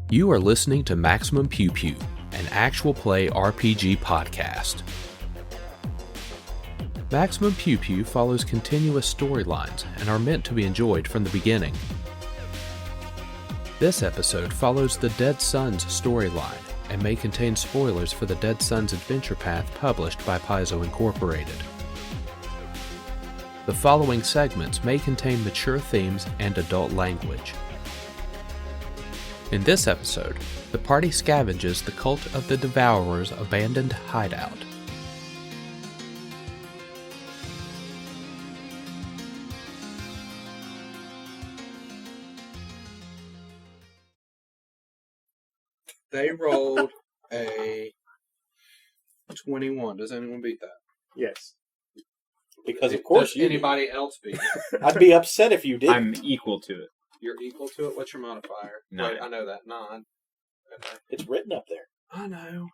You are listening to Maximum Pew Pew, an actual play RPG podcast. Maximum Pew Pew follows continuous storylines and are meant to be enjoyed from the beginning. This episode follows the Dead Sons storyline and may contain spoilers for the Dead Sons adventure path published by Paizo Incorporated. The following segments may contain mature themes and adult language. In this episode, the party scavenges the cult of the Devourer's abandoned hideout. They rolled a 21. Does anyone beat that? Yes. Because of course Does anybody else beat it? I'd be upset if you did. I'm equal to it. You're equal to it? What's your modifier? 9. Wait, I know that. 9. Okay. It's written up there. I know.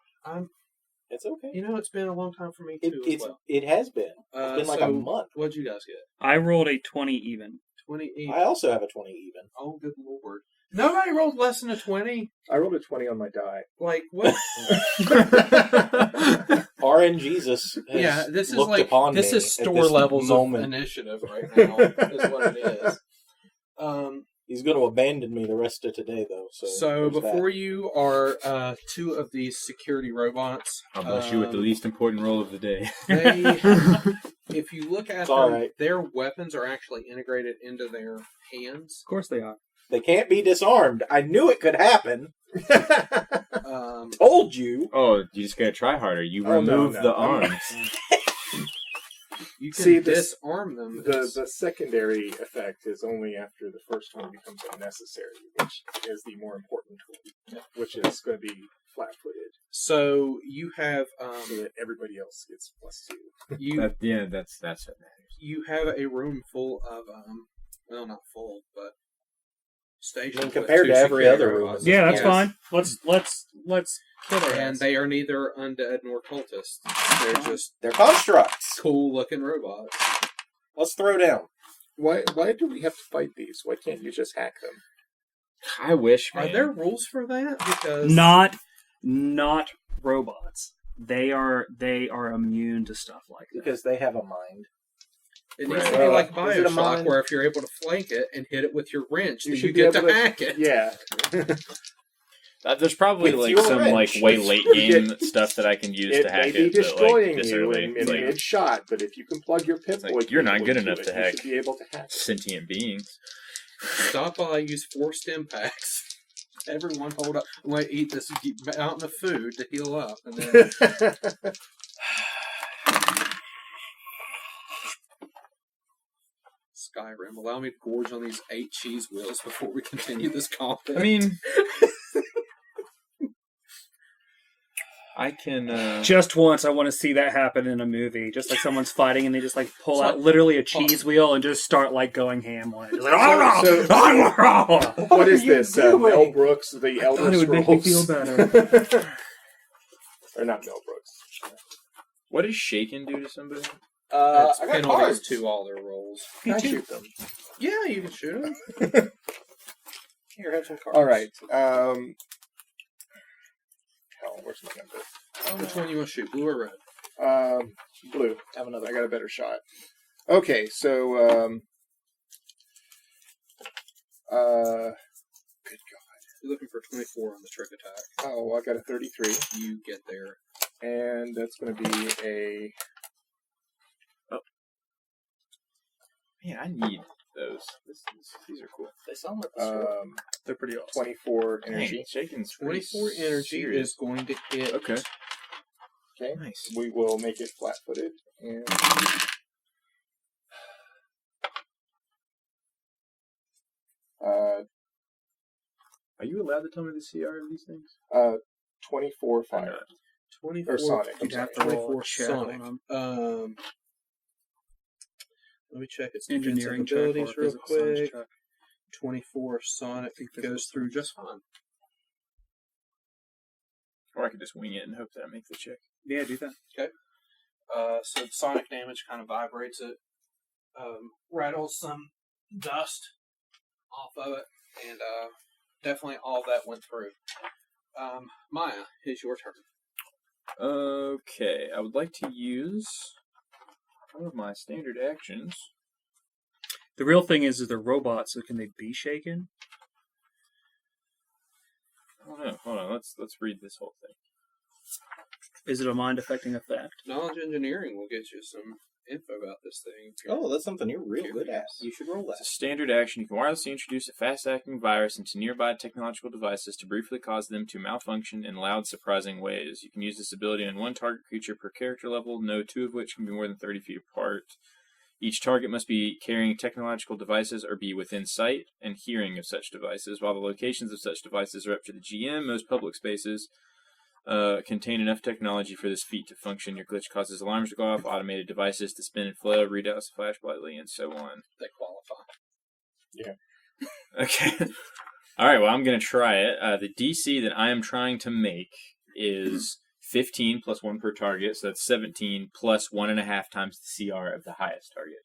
It's okay. You know, it's been a long time for me, too, as well. It has been. It's been like a month. What'd you guys get? I rolled a 20 even. 20 even. I also have a 20 even. Oh, good lord. Nobody rolled less than a 20? I rolled a 20 on my die. Like, what? RNGesus has this is looked like, upon this me is at store this levels moment. of initiative right now, is what it is. He's going to abandon me the rest of today, though. So there's before that. you are two of these security robots. I'll bless you with the least important roll of the day. They, if you look at It's them, all right. their weapons are actually integrated into their hands. Of course they are. They can't be disarmed. I knew it could happen. Told you. Oh, you just gotta try harder. You Oh, no, remove no. the arms. You can See, disarm them. The secondary effect is only after the first one becomes unnecessary, which is the more important tool, which is going to be flat-footed, So you have so that everybody else gets +2. you That's what matters. you have a room full of well, not full, but stations. I mean, with compared two to every security other room. robots. Yeah, that's Yes. fine. Let's kill their And ass. they are neither undead nor cultists. They're just They're constructs. cool-looking robots. Let's throw down. Why do we have to fight these? Why can't you just hack them? I wish, Are man. there rules for that? Because Not robots. They are immune to stuff like that. Because they have a mind. it needs to Right. be like Is it a Bioshock, mine? where if you're able to flank it and hit it with your wrench, then you should be get able to hack it. Yeah. There's probably With like your some wrench. like way late game stuff that I can use It to hack may it. be but, like, destroying this you early, in like, mid-shot, but if you can plug your pip like, boy you're not cable good into enough it, to hack. You should be able to hack it. sentient beings. Stop while I use 4 stim packs. Everyone hold up. I'm going to eat this mountain of food to heal up. And then Skyrim, allow me to gorge on these 8 cheese wheels before we continue this combat. I mean, I can. Just once, I want to see that happen in a movie. Just like someone's fighting and they just like pull It's out like- literally a cheese wheel and just start like going ham on it. Just like, What is this? doing? Mel Brooks, the Elder thought it would make me feel Scrolls? better. Or not Mel Brooks. What does shaken do to somebody? That's I got penalties cards. to all their rolls. Can I shoot them? Yeah, you can shoot them. Here, have some cards. All right. Hell, where's my number? Which one you want to shoot, blue or red? Blue. Have another. I got a better shot. Okay, so good God. You're looking for 24 on the trick attack. Oh, I got a 33, You get there. and that's going to be a Man, I need those. These are cool. They sound like the They're pretty awesome. 24 energy. Dang, shaken's 24 energy serious. is going to hit. Okay. Okay, Nice. we will make it flat-footed, and Are you allowed to tell me the CR of these things? 24 fire. 24 Or Sonic, I'm You'd have sorry. to roll 24 a check Sonic. on them. Let me check its Engineering defensive check or abilities real physical science quick. check. 24 Sonic goes through just fine. Or I could just wing it and hope that I make the check. Yeah, do that. So Sonic damage kind of vibrates it, rattles some dust off of it, and definitely all that went through. Maia, it's your turn. Okay, I would like to use one of my standard actions. The real thing is they're robots, so can they be shaken? I don't know. Hold on, let's read this whole thing. Is it a mind-affecting effect? Knowledge engineering will get you some info about this thing. Oh, that's something you're real good at. You should roll It's that. a standard action. You can wirelessly introduce a fast-acting virus into nearby technological devices to briefly cause them to malfunction in loud, surprising ways. You can use this ability on one target creature per character level, no two of which can be more than 30 feet apart. Each target must be carrying technological devices or be within sight and hearing of such devices. While the locations of such devices are up to the GM, most public spaces contain enough technology for this feat to function. Your glitch causes alarms to go off, automated devices to spin and flow, readouts to flash brightly, and so on. They qualify. Okay. All right, well, I'm going to try it. The DC that I am trying to make is 15 plus 1 per target, so that's 17 plus 1.5 times the CR of the highest target.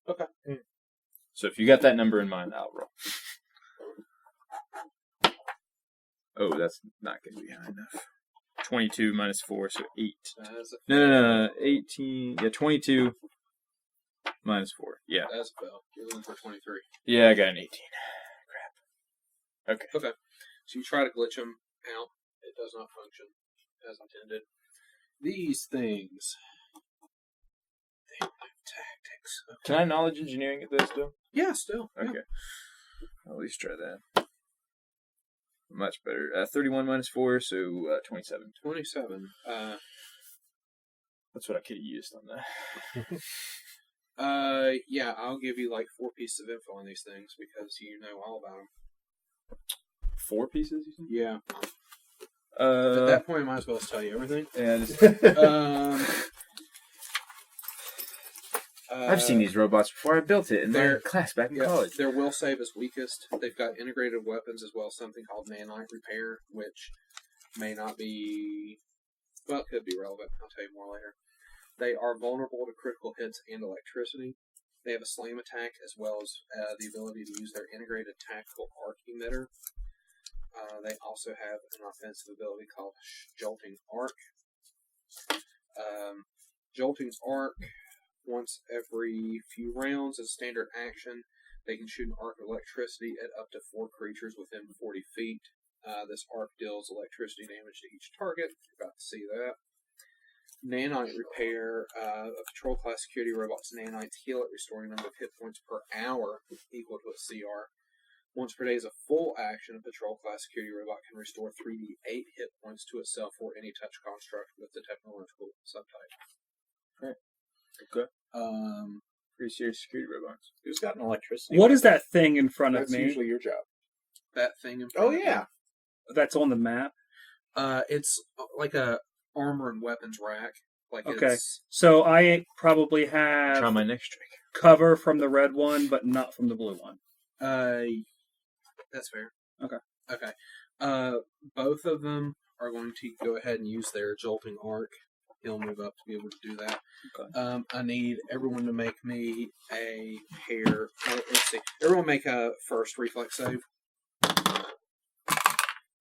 Okay. So if you got that number in mind, I'll roll. Oh, that's not going to be high enough. 22 minus 4, so 8. As a No, 18. Yeah, 22 minus 4. Yeah. As a fail. You're looking for 23. Yeah, I got an 18. Crap. Okay. Okay. So you try to glitch them out. It does not function as intended. These things. They have tactics. Okay. Can I knowledge engineering at this still? Yeah, still. Okay. I'll at least try that. Much better. 31 minus 4, so 27. 27. That's what I could have used on that. Yeah, I'll give you like 4 pieces of info on these things because you know all about them. 4 pieces, you said? Yeah. At Uh, that point, I might as well tell you everything. yeah, just, I've seen these robots before. I built it in their class back in college. Their will save is weakest. They've got integrated weapons as well, something called nanite repair, which may not be... Well, it could be relevant. I'll tell you more later. They are vulnerable to critical hits and electricity. They have a slam attack as well as the ability to use their integrated tactical arc emitter. They also have an offensive ability called Jolting Arc. Jolting Arc, once every few rounds as a standard action, they can shoot an arc of electricity at up to 4 creatures within 40 feet. This arc deals electricity damage to each target. You're about to see that. Nanite repair. A patrol class security robot's nanites heal it, restoring number of hit points per hour equal to its CR. Once per day is a full action. A patrol class security robot can restore 3d8 hit points to itself or any touch construct with the technological subtype. Okay. Pretty serious security robots. Who's got an electricity? What is that thing in front That's of me? usually your job. That thing in front Oh, of you. yeah. That's on the map. It's like a armor and weapons rack. Like Okay. it's So I probably Try have my next trick. cover from the red one, but not from the blue one. that's fair. Okay. Both of them are going to go ahead and use their jolting arc. He'll move up to be able to do that. Okay. I need everyone to make me a pair. Let's see. Everyone make a first reflex save.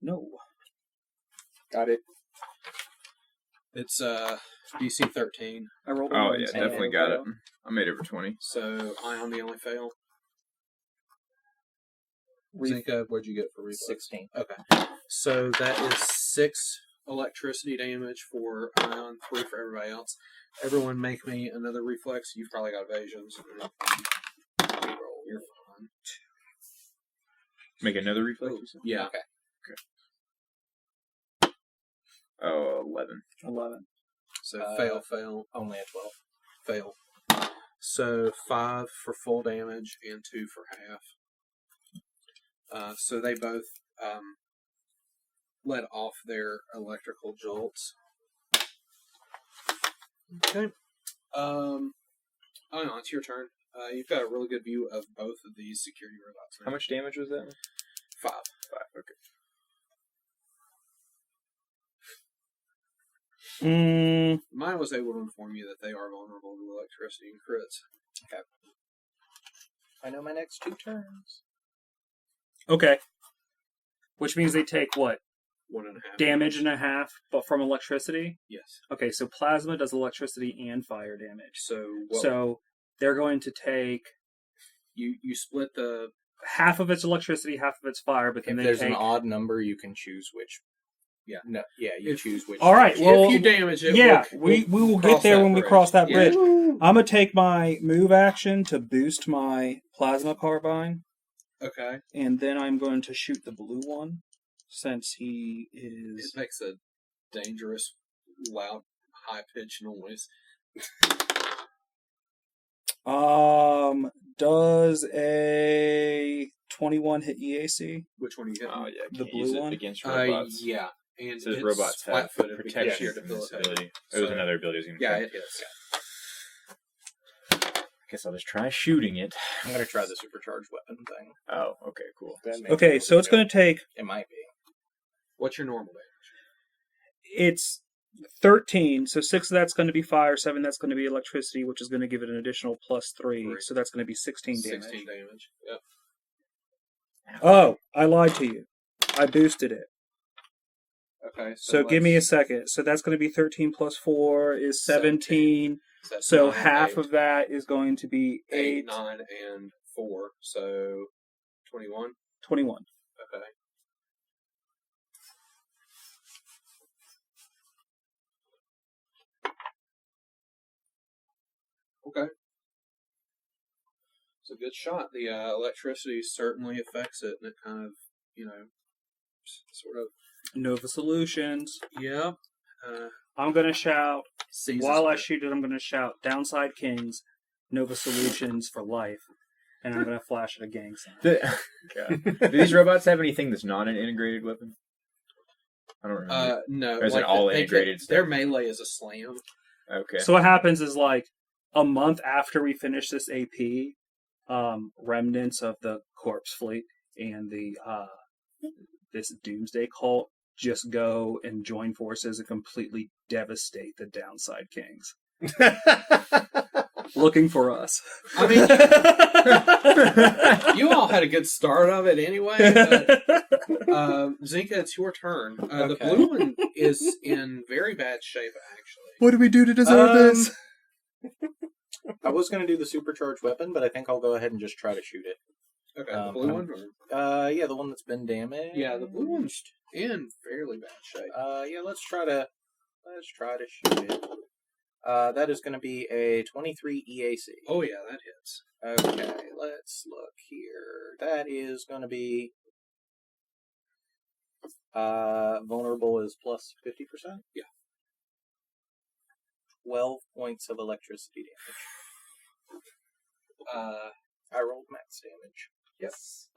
No. Got it. It's DC 13. I rolled a Oh, one, yeah, so definitely I got it. failed. I made over 20. So I am the only fail. Zenka, what'd you get for reflex? 16. Okay. So that is 6 electricity damage for Ion, 3 for everybody else. Everyone make me another reflex. You've probably got evasions. You're fine. Make another reflex? you said? Yeah. Oh, 11. 11. So fail. Only a 12. Fail. So 5 for full damage and 2 for half. So they both let off their electrical jolts. Okay. Oh no, it's your turn. You've got a really good view of both of these security robots now. How much damage was that? 5. 5, okay. Mine was able to inform you that they are vulnerable to electricity and crits. I know my next 2 turns. Okay. Which means they take what? 1.5 Damage and a half, but from electricity? Yes. Okay, so plasma does electricity and fire damage. So So they're going to take you split the half of its electricity, half of its fire, but then If they there's take... an odd number, you can choose which. Yeah. No. Yeah, you If- choose which. All right, well, if you damage it. yeah, we'll we will cross get there that when we bridge. cross that Yeah. bridge. I'm going to take my move action to boost my plasma carbine, Okay. and then I'm going to shoot the blue one, since he It is... makes a dangerous, loud, high-pitched noise. Does a 21 hit EAC? Which one are you hitting? Oh yeah, The can't use blue it one? against robots. Yeah. And It says it's robots have flat-footed protection because from you're this debilitated. ability. It was So- another ability I was going to Yeah, say. it hits. I guess I'll just try shooting it. I'm gonna try the supercharged weapon thing. Oh, okay, cool. Okay, so it's going to take... It might be. What's your normal damage? It's 13, so 6 of that's going to be fire, 7 that's going to be electricity, which is going to give it an additional plus 3, Three. so that's going to be 16 damage. 16 damage. Yep. Oh, I lied to you. I boosted it. Okay. So give me a second. So that's going to be 13 plus 4 is 17. So half of that is going to be 8, 9, and 4. So 21. 21. Okay. Okay. It's a good shot. The electricity certainly affects it, and it kind of, sort of. Nova Solutions. Yep. I'm going to shout, Seizes while I it. shoot it, I'm going to shout, Downside Kings, Nova Solutions for life. And I'm going to flash it a gang sign. Do these robots have anything that's not an integrated weapon? I don't remember. No. Or is it all integrated stuff? Their melee is a slam. Okay. So what happens is, like, a month after we finish this AP, remnants of the corpse fleet and the this doomsday cult just go and join forces and completely devastate the Downside Kings. Looking for us. I mean, you all had a good start of it anyway. But, Zenka, it's your turn. The Okay. blue one is in very bad shape, actually. What do we do to deserve this? I was gonna do the supercharged weapon, but I think I'll go ahead and just try to shoot it. Okay, the blue one? Yeah, the one that's been damaged. Yeah, the blue one's in fairly bad shape. Yeah, let's try to shoot it. That is going to be a 23 EAC. Oh, yeah, that hits. Okay, let's look here. That is going to be vulnerable is plus 50%. Yeah. 12 points of electricity damage. I rolled max damage. Yes.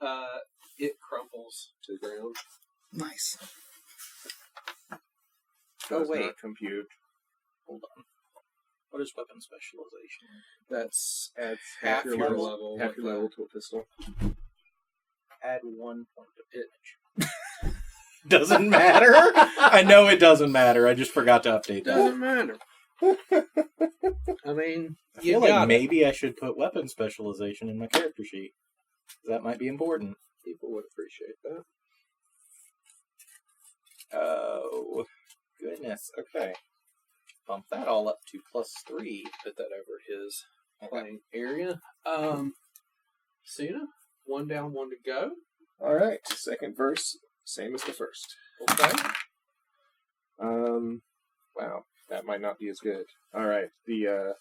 It crumples to the ground. Nice. Oh, Does wait. not compute. Hold on. What is weapon specialization? That's Adds half your level. Half your level to a pistol. Add 1 point of damage. Doesn't matter? I know it doesn't matter. I just forgot to update that. Doesn't matter. I mean, I you feel got like it. maybe I should put weapon specialization in my character sheet. That might be important. People would appreciate that. Oh, goodness. Okay. Bump that all up to +3. Put that over his playing area. Cyna, 1 down, 1 to go. Alright, second verse, same as the first. Okay. Wow, that might not be as good. Alright, the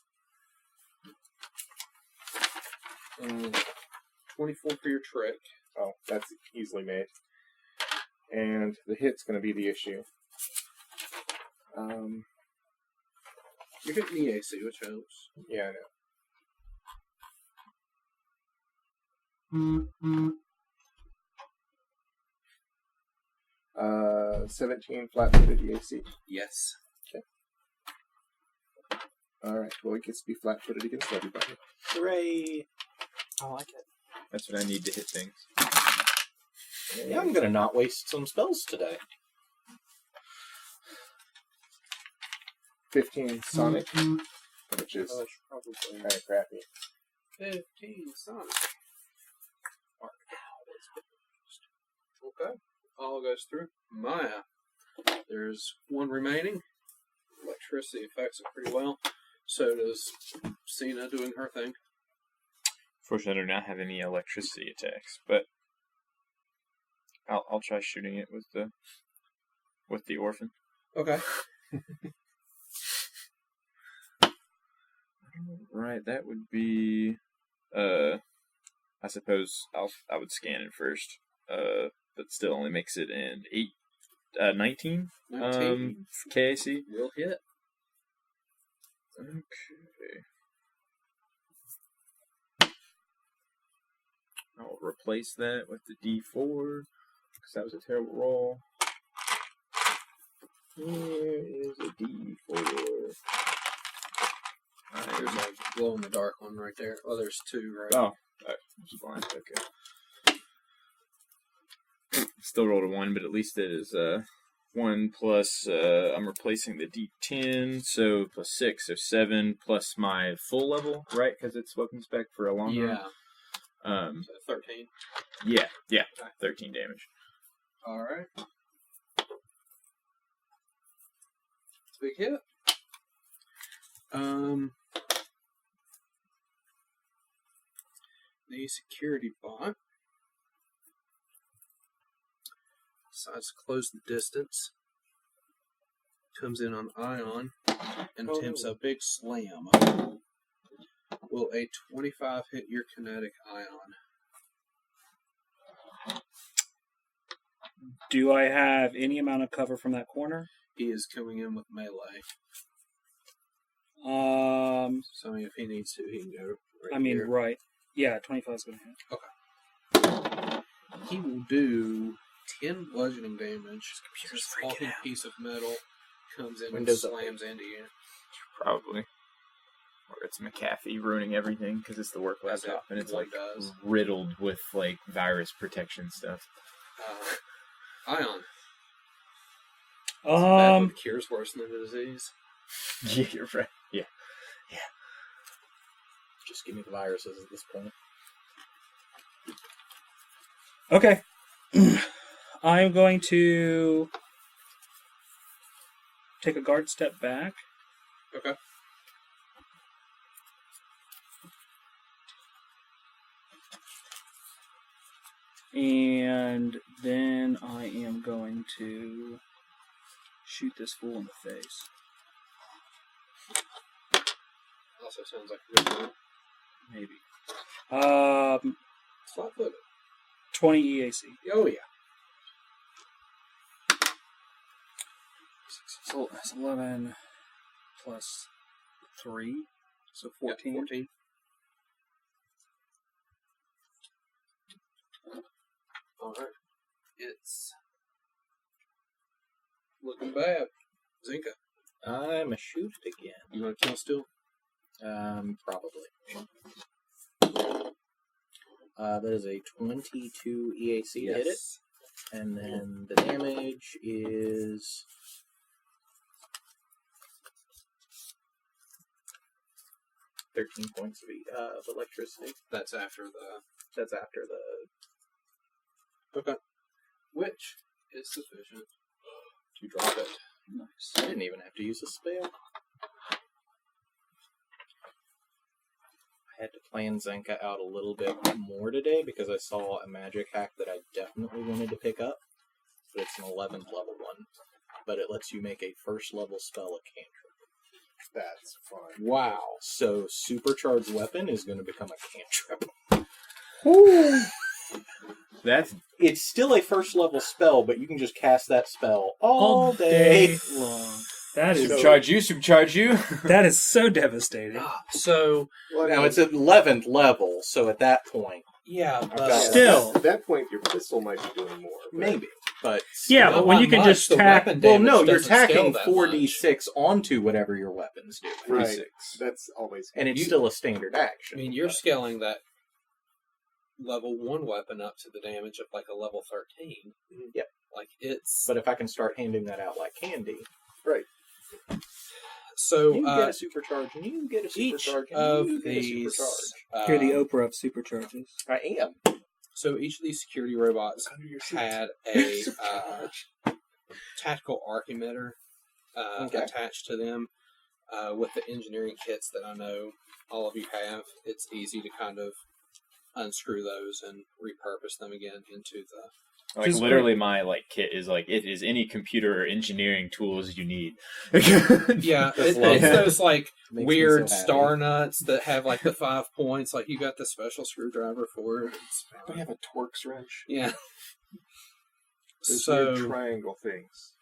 24 for your trick. oh, that's easily made. And the hit's gonna be the issue. You're hitting the AC, which helps. Yeah, I know. 17 flat-footed EAC. Yes. Alright, well, it gets to be flat-footed against everybody. Hooray! I like it. That's what I need to hit things. Yeah, I'm gonna not waste some spells today. 15 Sonic, which is Probably. kind of crappy. 15 Sonic. Okay. all goes through. Maia. There's one remaining. Electricity affects it pretty well. So does Cyna doing her thing. Fortunately, I do not have any electricity attacks, but I'll try shooting it with the orphan. Okay. Right, that would be. I suppose I would scan it first. But still only makes it an 19. 19. KAC. Will hit. Okay. I'll replace that with the D4 because that was a terrible roll. Here is a D4. There's a glow in the dark one right there. Oh, there's two, right? Oh, it's blind. Okay. Still rolled a 1, but at least it is 1 plus. I'm replacing the D10, so plus 6, so 7 plus my full level, right? Because it's weapon spec for a long run. So 13. Yeah, 13 damage. All right. It's a big hit. The security bot decides to close the distance. Comes in on Ion and attempts a big slam. Will a 25 hit your kinetic Ion? Do I have any amount of cover from that corner? He is coming in with melee. So if he needs to, he can go right here. Right. Yeah, 25 is going to hit. He will do 10 bludgeoning damage. This talking piece of metal comes in and slams into you. Probably. Or it's McAfee ruining everything because it's the work laptop and it's like does. riddled with like virus protection stuff. Ion. That cure's worse than the disease. Yeah, you're right. Yeah. Just give me the viruses at this point. Okay. I'm going to take a guard step back. Okay. And then I am going to shoot this fool in the face. Also sounds like a good plan. Maybe. Flat-footed. 20 EAC. Oh, yeah. So that's 11 plus 3, so 14. Yep, 14. Alright. It's looking bad. Zenka, I'm a shoot again. you want to kill still? Probably. That is a 22 EAC to hit it. And then the damage is 13 points of electricity. That's after the... That's after the... Okay. Which is sufficient to drop it. Nice. I didn't even have to use a spell. I had to plan Zenka out a little bit more today because I saw a magic hack that I definitely wanted to pick up. But it's an 11th level one. But it lets you make a first level spell a cantrip. That's fun. Wow. So supercharged weapon is going to become a cantrip. It's still a first level spell, but you can just cast that spell all day long. That is Supercharge you. That is so devastating. So... Well, now it's at 11th level, so at that point, Yeah, but... Still. At that point, your pistol might be doing more. But maybe. But Yeah, but when you can just tack... well, no, you're tacking 4d6 onto whatever your weapons do. Right. 3d6. That's always... And it's still a standard action. I mean, you're but- scaling that level 1 weapon up to the damage of like a level 13. Yep. Like, it's... But if I can start handing that out like candy... Right. So, You get a supercharge, and you get a each supercharge, and of you get a these... supercharge. You're the Oprah of supercharges. I am. So each of these security robots had a tactical arc emitter attached to them. With the engineering kits that I know all of you have, it's easy to kind of unscrew those and repurpose them again into the... Like, literally, my kit is it is any computer or engineering tools you need. Yeah, it's those weird so happy. star nuts that have the 5 points. You got the special screwdriver for it. I have a Torx wrench. Yeah. Those So weird triangle things.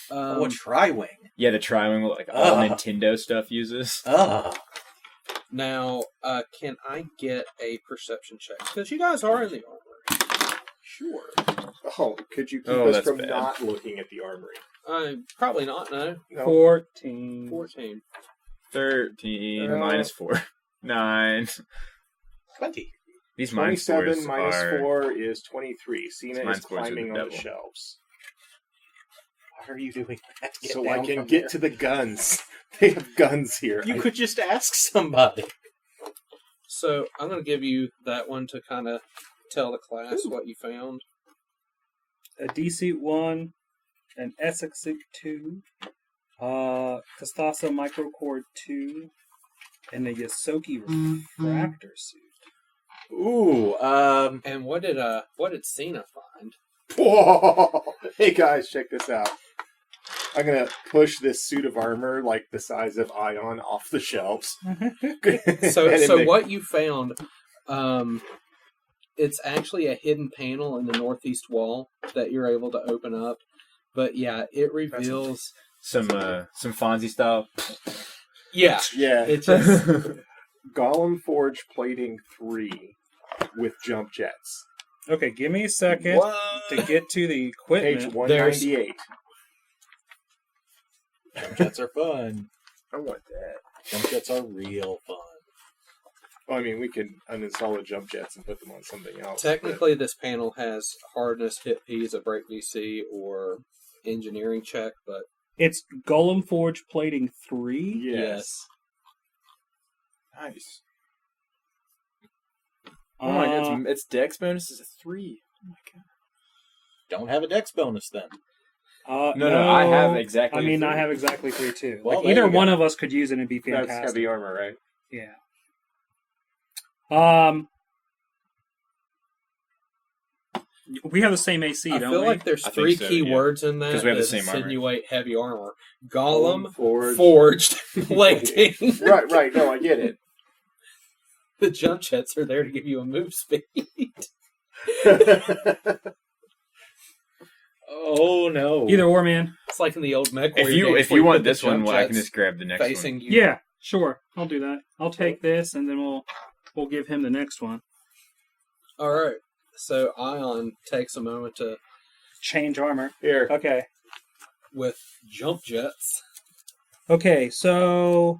Oh, a tri-wing. Yeah, the tri-wing, all Nintendo stuff uses. now, can I get a perception check? Because you guys are in the armory. Sure. Oh, could you keep Oh, us that's from bad. not looking at the armory? Probably not, no. No. 14. 14. 13 minus 4. 9. 20. These mind scores 27 minus are... 4 is 23. Cyna Mind is scores are the climbing on the devil. shelves. Why are you doing that? Get So I down can from get there. to the guns. They have guns here. You could just ask somebody. So I'm going to give you that one to kind of tell the class what you found. A D-suit 1, an Essex suit 2, Castasa microcord 2, and a Yosoki refractor suit. Ooh, And what did Cyna find? Whoa! Hey guys, check this out. I'm gonna push this suit of armor the size of Ion off the shelves. So what you found, it's actually a hidden panel in the northeast wall that you're able to open up. But yeah, it reveals Some Fonzie style. yeah. It's just Golem Forge plating 3 with jump jets. Okay, give me a second to get to the equipment. Page 198. jump jets are fun. I want that. Jump jets are real fun. Well, I mean, we could uninstall the jump jets and put them on something else. Technically, this panel has hardness, hit Ps, a break DC, or engineering check, but It's Golem Forge plating 3. Yes. Nice. Oh my god, it's dex bonus is a 3. Oh my god. Don't have a dex bonus then. No, I have exactly I mean, 3. I have exactly 3 too. Well, there either you go. one of us could use it and be fantastic. That's heavy armor, right? Yeah. We have the same AC, I don't feel we? like there's I think three so, keywords in that 'Cause we have the that same armor. insinuate heavy armor. Golem, Forge. forged, plating. Right. No, I get it. The jump jets are there to give you a move speed. Oh no. Either or, man. It's like in the old mech. Warrior If games you where want put the this one, jump well, I can jets just grab the next facing one. you. Yeah, sure. I'll do that. I'll take this, and then we'll give him the next one. All right. So Ion takes a moment to Change armor. Here. Okay. with jump jets. Okay, so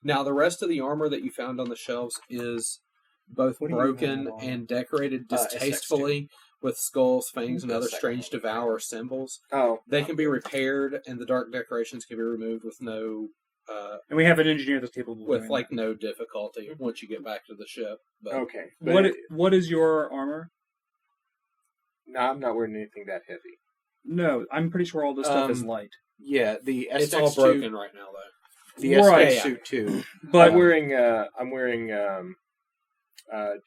Now the rest of the armor that you found on the shelves is both What do you broken have on? and decorated SX2. distastefully with skulls, fangs, and The other second strange one. Devourer symbols. Oh. They can be repaired, and the dark decorations can be removed with and we have an engineer that's capable of doing that. no difficulty once you get back to the ship. But Okay. What is your armor? No, I'm not wearing anything that heavy. No, I'm pretty sure all this stuff is light. Yeah, the it's all SX2, broken right now, though. the Right. SX suit 2. But I'm wearing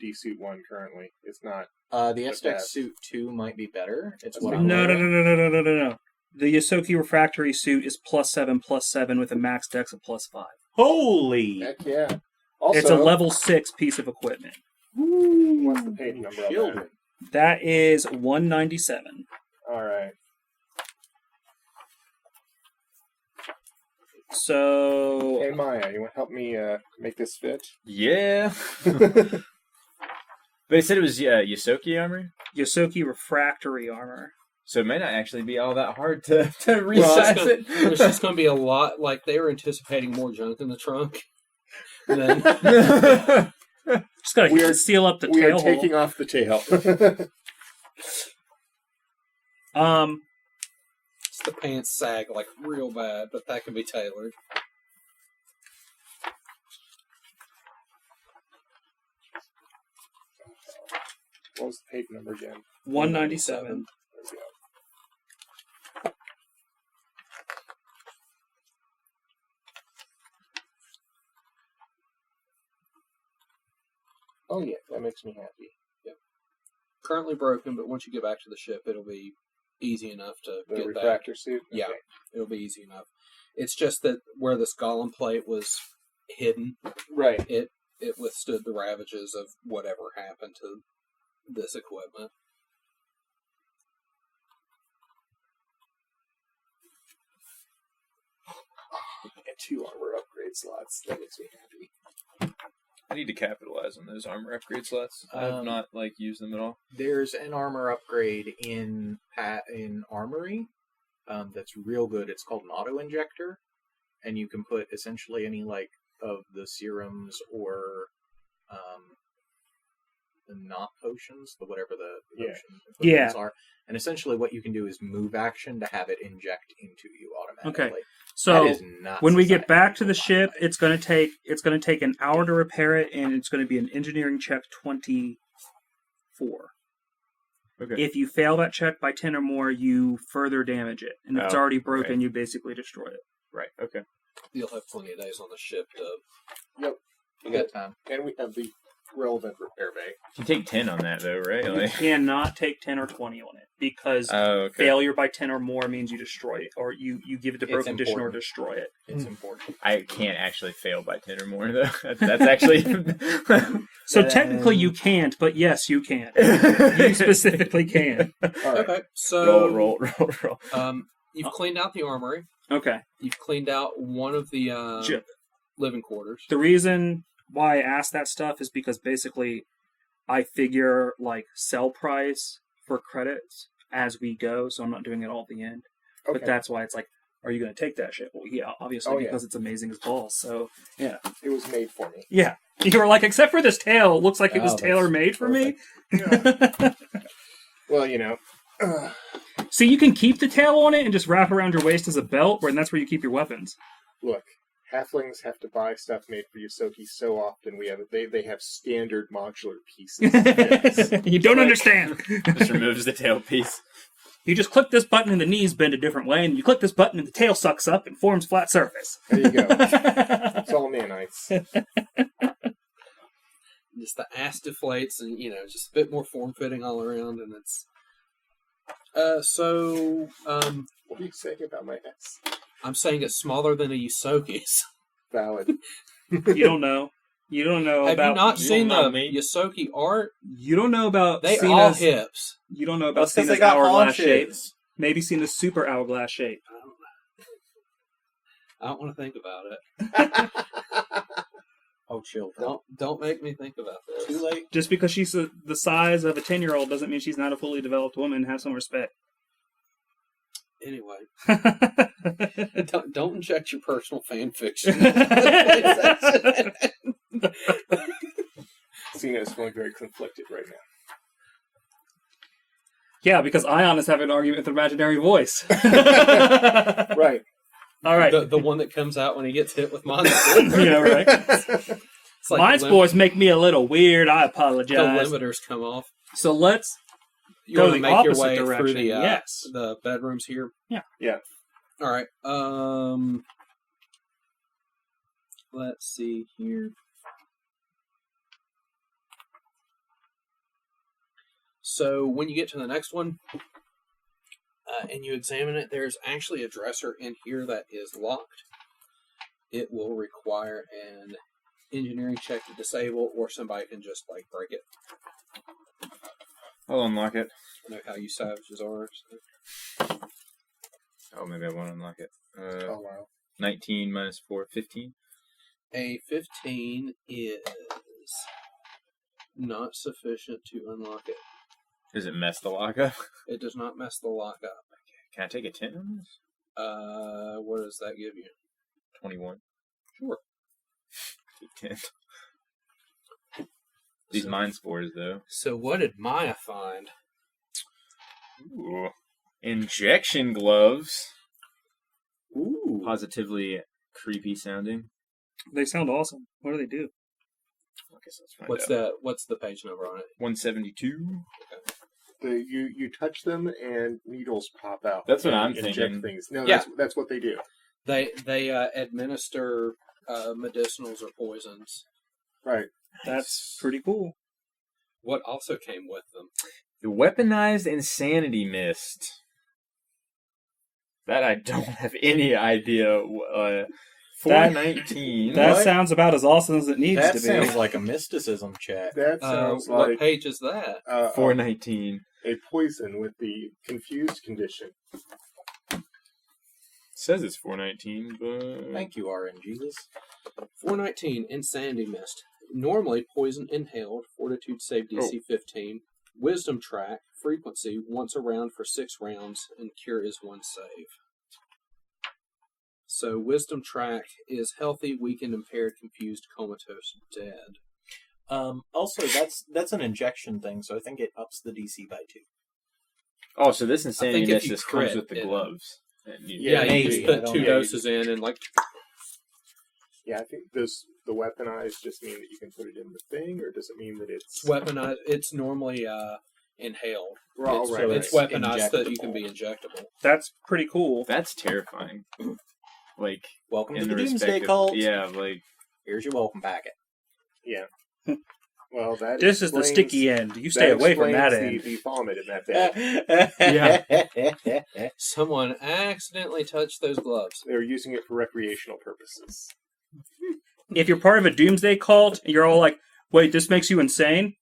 D-suit 1 currently. It's not. The SX suit 2 might be better. It's what I'm no. wearing. The Yosoki refractory suit is +7/+7 with a max dex of +5. Holy! Heck yeah. Also, It's a level 6 piece of equipment. What's the page number on Children. That is 197. that? All right. So Hey Maya, you want to help me make this fit? Yeah. But they said it was Yosoki armor, Yosoki refractory armor. so it may not actually be all that hard to Well, resize it. There's just going to be a lot. Like they were anticipating more junk in the trunk. Then Just gotta We are- seal up the we tail are taking off the tail. hole. the pants sag like real bad, but that can be tailored. What was the page number again? 197. There we go. Oh yeah, that makes me happy. Currently broken, but once you get back to the ship, it'll be easy enough to The get refractor suit? Yeah. Okay. It'll be easy enough. It's just that where this golem plate was hidden, Right. it withstood the ravages of whatever happened to this equipment. And 2 armor upgrade slots. That makes me happy. I need to capitalize on those armor upgrade slots. I have not used them at all. There's an armor upgrade in Armory that's real good. It's called an auto injector, and you can put essentially any of the serums or the not potions, the whatever the potions are. And essentially, what you can do is move action to have it inject into you automatically. Okay. So That is nuts. when we get back to the ship, it's going to take an hour to repair it, and it's going to be an engineering check 24. Okay. If you fail that check by 10 or more, you further damage it, and if it's Oh, already broken, right. you basically destroy it. Right. Okay. You'll have plenty of days on the ship to... Yep. You got time. And we have the relevant repair bay. You take 10 on that though, right? You cannot take 10 or 20 on it, because failure by 10 or more means you destroy it, or you give it to broken condition or destroy it. It's important. I can't actually fail by 10 or more though. That's actually... So technically you can't, but yes, you can. You specifically can. All right. Okay, so... roll. You've cleaned out the armory. Okay. You've cleaned out one of the living quarters. The reason why I asked that stuff is because basically I figure sell price for credits as we go, so I'm not doing it all at the end. Okay. But that's why it's are you going to take that shit? Well, yeah, obviously, because it's amazing as balls. So, yeah. It was made for me. Yeah. You were except for this tail, it looks like it was tailor-made for me. Yeah. Well, See, you can keep the tail on it and just wrap around your waist as a belt, and that's where you keep your weapons. Look, halflings have to buy stuff made for Yosoki so often. They have standard modular pieces. Yes. You don't understand. Just removes the tail piece. You just click this button and the knees bend a different way, and you click this button and the tail sucks up and forms flat surface. There you go. It's all nanites. Just the ass deflates, and just a bit more form-fitting all around, and it's... What are you saying about my ass? I'm saying it's smaller than a Yosoki's. Valid. You don't know. You don't know Have about... you not seen the me. Yosoki art? You don't know about They Cyna's... all hips. You don't know about That's 'cause they Cyna's got hourglass shape. haunches. Maybe Cyna's super hourglass shape. I don't want to think about it. Oh, children. Don't make me think about this. Too late. Just because she's the size of a 10-year-old doesn't mean she's not a fully developed woman. Have some respect. Anyway, don't inject your personal fan fiction. Cyna is feeling very conflicted right now. Yeah, because Ion is having an argument with an imaginary voice. Right. All right. The one that comes out when he gets hit with monster. Yeah, right. It's like My spores make me a little weird. I the apologize. limiters come off. So let's You go want the to make your opposite way direction. through the Yes. the bedrooms here. Yeah. Yeah. All right. Let's see here. So when you get to the next one, and you examine it, there's actually a dresser in here that is locked. It will require an engineering check to disable, or somebody can just break it. I'll unlock it. I know how you savages are. So. Oh, maybe I won't unlock it. Oh, wow. 19 minus 4, 15. A 15 is not sufficient to unlock it. Does it mess the lock up? It does not mess the lock up. Can I take a 10 on this? What does that give you? 21. Sure. Take 10. These mind spores, though. So what did Maia find? Ooh. Injection gloves. Ooh. Positively creepy sounding. They sound awesome. What do they do? guess let's find What's out. the page number on it? 172. You touch them and needles pop out. That's what and I'm inject thinking. Things. No, Yeah. that's what they do. They administer medicinals or poisons. Right. That's pretty cool. What also came with them? The weaponized insanity mist. That I don't have any idea. 419. That What? sounds about as awesome as it needs That to be. sounds like a mysticism check. That sounds What like page is that? 419. a poison with the confused condition. Says it's 419, but Thank you, RNGesus. 419, Insanity Mist. Normally, poison inhaled, fortitude save DC 15. Wisdom track, frequency, once a round for 6 rounds, and cure is 1 save. So, wisdom track is healthy, weakened, impaired, confused, comatose, dead. Also, that's an injection thing, so I think it ups the DC by 2. oh, so this insanity think if mist you just comes crit, with the it- gloves. Yeah, maybe. you just I put don't 2 know. doses in and like... Yeah, I think the weaponized just mean that you can put it in the thing, or does it mean that it's Weaponized. It's normally inhaled. Well, it's, right, it's right. weaponized so that you can be injectable. That's pretty cool. That's terrifying. Like, Welcome to in the the Doomsday respect of, Cult. yeah, like, Here's your welcome packet. yeah. Well, that This is the explains- sticky end. You stay away from that explains end. the vomit in that bag. Yeah. Someone accidentally touched those gloves. They're using it for recreational purposes. If you're part of a doomsday cult, you're all like, wait, this makes you insane?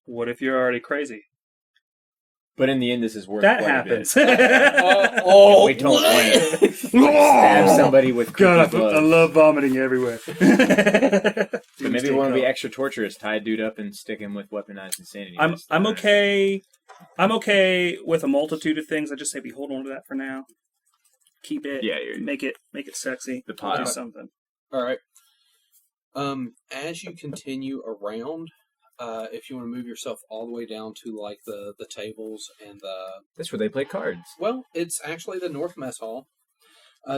What if you're already crazy? but in the end, this is worth That quite happens. a bit. Oh, we don't want to stab somebody with God, creepy gloves. I love vomiting everywhere. But maybe Doomsday we want to be cult. extra torturous, tie a dude up and stick him with weaponized insanity. I'm mist. okay. I'm okay with a multitude of things. I just say we hold on to that for now. Keep it. Yeah, make it sexy. The pot. Do something. All right. As you continue around, if you want to move yourself all the way down to like the tables and That's where they play cards. well, it's actually the North Mess Hall.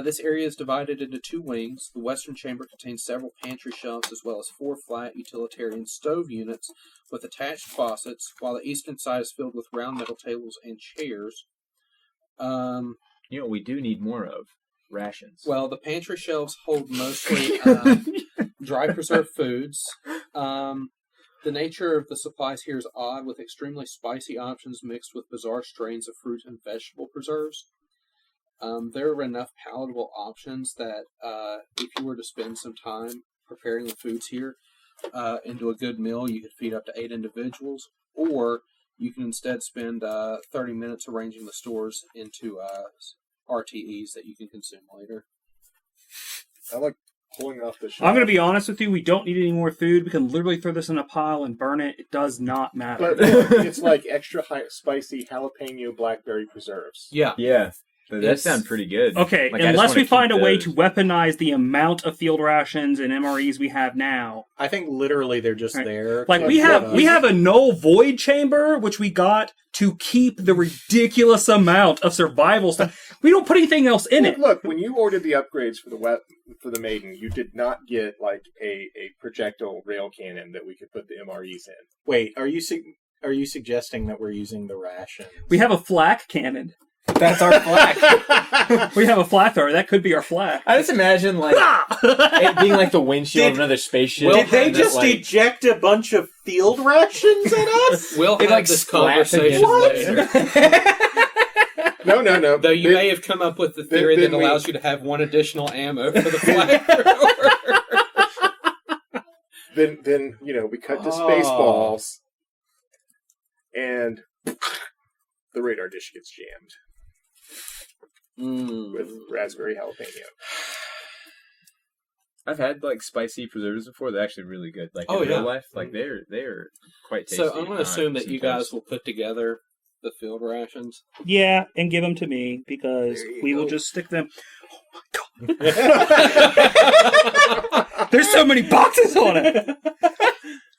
This area is divided into 2 wings. The western chamber contains several pantry shelves as well as 4 flat utilitarian stove units with attached faucets, while the eastern side is filled with round metal tables and chairs. You know what we do need more of? Rations. Well, the pantry shelves hold mostly dry preserved foods. The nature of the supplies here is odd, with extremely spicy options mixed with bizarre strains of fruit and vegetable preserves. There are enough palatable options that if you were to spend some time preparing the foods here into a good meal, you could feed up to 8 individuals, or you can instead spend 30 minutes arranging the stores into RTEs that you can consume later. I like pulling off the shelf. I'm going to be honest with you. We don't need any more food. We can literally throw this in a pile and burn it. It does not matter. But it's like extra spicy jalapeno blackberry preserves. Yeah. yeah. That It's- sounds pretty good. Okay, Like, I just unless wanna we find a keep way those. to weaponize the amount of field rations and MREs we have now. I think literally they're just Right. there. Like to we give have us- a null void chamber, which we got to keep the ridiculous amount of survival stuff. We don't put anything else in it. Look, when you ordered the upgrades for the maiden, you did not get like a projectile rail cannon that we could put the MREs in. Wait, are you suggesting that we're using the rations? We have a flak cannon. That's our flag. We have a flak thrower. That could be our flak. I just imagine like it being like the windshield of another spaceship. Did they and that, just like, eject a bunch of field rations at us? We'll They have like this splat conversation against later. No. Though you may have come up with the theory then that we- allows you to have 1 additional ammo for the flamethrower. Then we cut to Spaceballs, and the radar dish gets jammed with raspberry jalapeno. I've had like spicy preserves before. They're actually really good. Like Oh, in real yeah. life, like they're quite tasty. So I'm going to assume that you sometimes. guys will put together the field rations. Yeah, and give them to me because There you we will go. just stick them. Oh my god! There's so many boxes on it.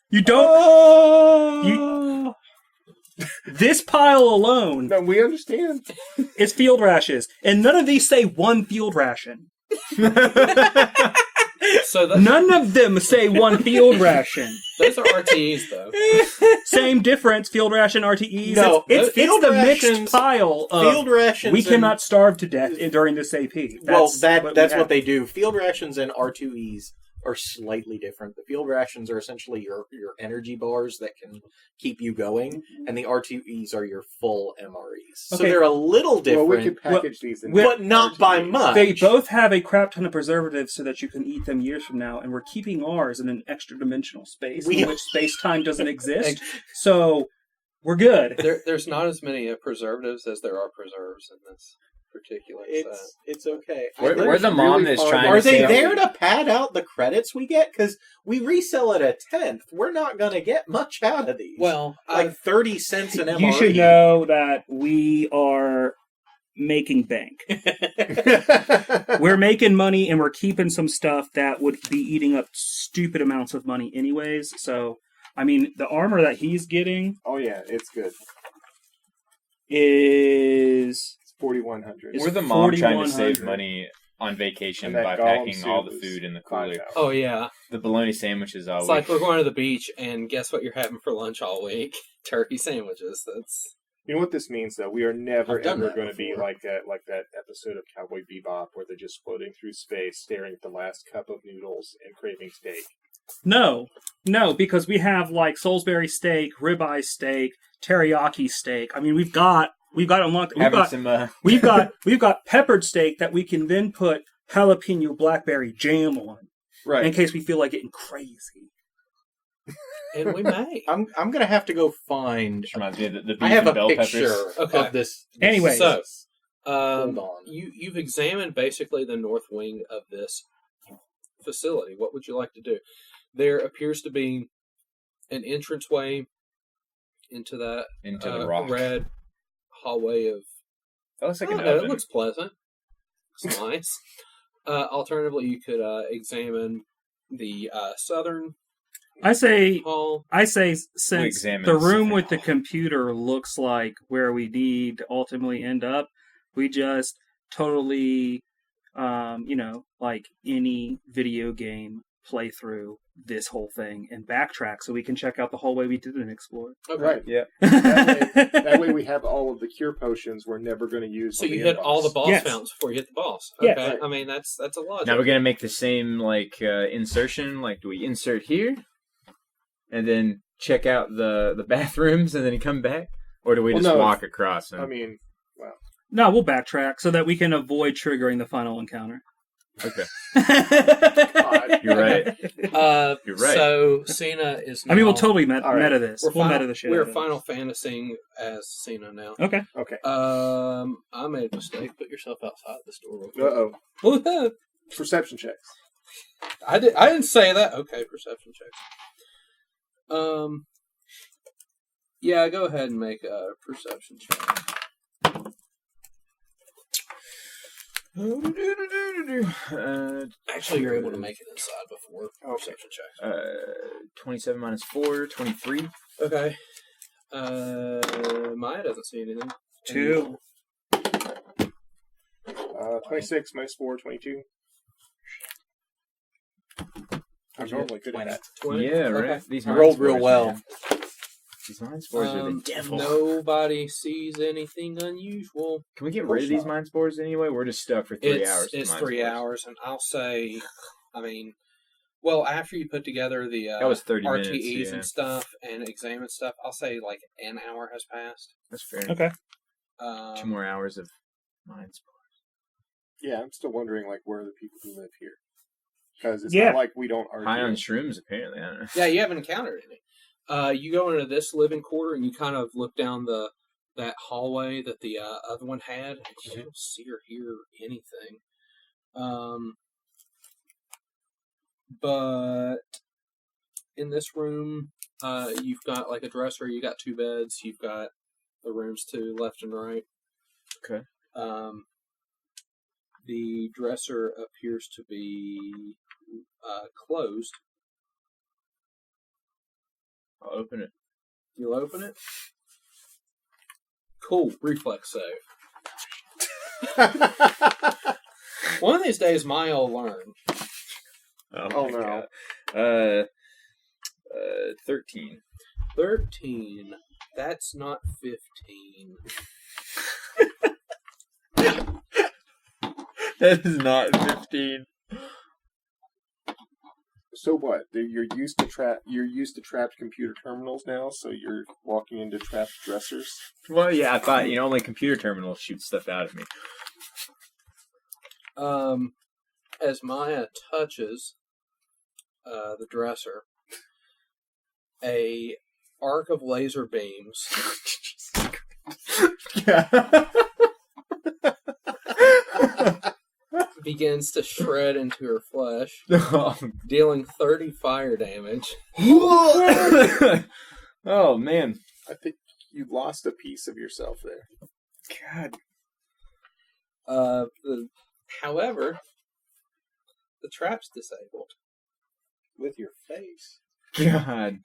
You don't. You. This pile alone No, we understand. is field rations, and none of these say 1 field ration. So None of them say one field ration. those are RTEs, though. Same difference, field ration, RTEs. No, it's field the rations- mixed pile of Field rations. we and- cannot starve to death during this AP. That's we have. what they do. Field rations and R2Es are slightly different. The field rations are essentially your energy bars that can keep you going, and the R2Es are your full MREs. So Okay. they're a little different, Well, we could package these in but not by RTEs. much. They both have a crap ton of preservatives so that you can eat them years from now, and we're keeping ours in an extra dimensional space in which space-time doesn't exist. So we're good. There's not as many preservatives as there are preserves in this particular set. It's okay. We're the mom that's trying Are to they save. there to pad out the credits we get? Because we resell at a 10th. We're not going to get much out of these. Well, like 30 cents an MRE. You should know that we are making bank. We're making money, and we're keeping some stuff that would be eating up stupid amounts of money anyways. So, I mean, the armor that he's getting Oh yeah, it's good. is... It's 4,100. We're the mom trying to 4,100. save money on vacation And that by golem packing all the soup is food in the cooler. 5,000. oh yeah, The bologna sandwiches all it's week. like we're going to the beach, and guess what you're having for lunch all week? Turkey sandwiches. That's You know what this means, though? We are never I've done ever that going to be before. like that episode of Cowboy Bebop where they're just floating through space, staring at the last cup of noodles and craving steak. No, because we have like Salisbury steak, ribeye steak, teriyaki steak. I mean, we've got unlocked. We've got peppered steak that we can then put jalapeno blackberry jam on, Right. in case we feel like getting crazy. and we may. I'm going to have to go find... Which reminds me of the beef I have and a bell picture peppers. Okay. of this. Anyway, So, Hold on. you've examined basically the north wing of this facility. What would you like to do? There appears to be an entranceway into that Into the rock. red hallway of. That looks like an It oven. looks pleasant. It's nice. Alternatively, you could examine the southern I say hall. since examine the the room second with the hall. computer looks like where we need to ultimately end up, we just totally, like any video game, play through this whole thing and backtrack so we can check out the hallway we didn't explore. Okay. Right. Yeah. That way we have all of the cure potions we're never going to use. So on you the hit inbox. all the boss Yes. fountains before you hit the boss. Yes. Okay. Right. I mean that's a logic. Now we're gonna make the same insertion. Like, do we insert here, and then check out the bathrooms, and then come back, or do we Well, just no, walk across? And... I mean, No, we'll backtrack so that we can avoid triggering the final encounter. okay, God. you're right. You're right. So Cyna is. Now, I mean, we'll totally All right. meta this. We'll meta the shit. We're out of Final Fantasying as Cyna now. this. Okay. Okay. I made a mistake. Put yourself outside this door. Real quick. Uh-oh. Perception checks. I didn't say that. Okay, perception checks. Yeah, go ahead and make a perception check. Actually, you're able to make it inside before perception check. 27 minus 4, 23. Okay. Maia doesn't see anything. 2. 26 minus 4, 22. I'm normally good at that. 20? Yeah, right. Okay. These I rolled mind real spores, well. man. These mind spores are the devil. Nobody sees anything unusual. Can we get rid of these mind spores anyway? We're just stuck for 3 hours. with It's mind 3 spores. hours, and I'll say, I mean, well, after you put together the That was 30 RTEs minutes, yeah. and stuff and examine stuff, I'll say like an hour has passed. That's fair. Okay. 2 more hours of mind spores. Yeah, I'm still wondering like where are the people who live here? Because it's Yeah. not like we don't argue. High on shrooms, apparently. I don't know. Yeah, you haven't encountered any. You go into this living quarter and you kind of look down that hallway that the other one had, and you don't see or hear anything. But in this room, you've got like a dresser, you got 2 beds, you've got the rooms to left and right. Okay. The dresser appears to be closed. I'll open it. You'll open it? Cool. Reflex save. One of these days, Maia will learn. Oh, no. God. 13. 13. That's not 15. That is not 15. So what? You're used to trapped computer terminals now, so you're walking into trapped dressers? Well, yeah, I thought, only computer terminals shoot stuff out of me. As Maia touches the dresser, a arc of laser beams begins to shred into her flesh, dealing 30 fire damage. Oh, man. I think you lost a piece of yourself there. God. However, the trap's disabled. With your face. God.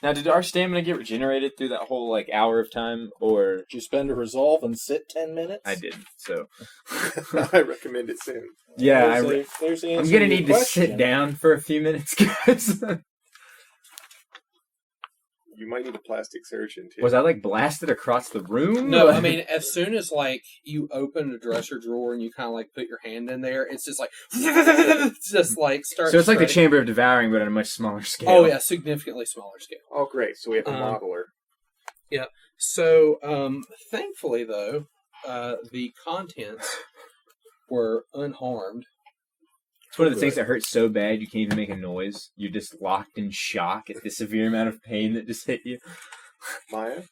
Now, did our stamina get regenerated through that whole, hour of time, or... Did you spend a resolve and sit 10 minutes? I didn't, so... I recommend it soon. Yeah, There's the answer I'm gonna to your need to question. sit down for a few minutes, guys. You might need a plastic surgeon, too. Was I, blasted across the room? No, I mean, as soon as, you open a dresser drawer and you kind of, put your hand in there, it's just it's just, starts So it's like the shredding. Chamber of Devouring, but on a much smaller scale. Oh, yeah, significantly smaller scale. Oh, great. So we have a modeler. Yeah. So, thankfully, though, the contents were unharmed. It's one of the things that hurts so bad you can't even make a noise. You're just locked in shock at the severe amount of pain that just hit you. Maya?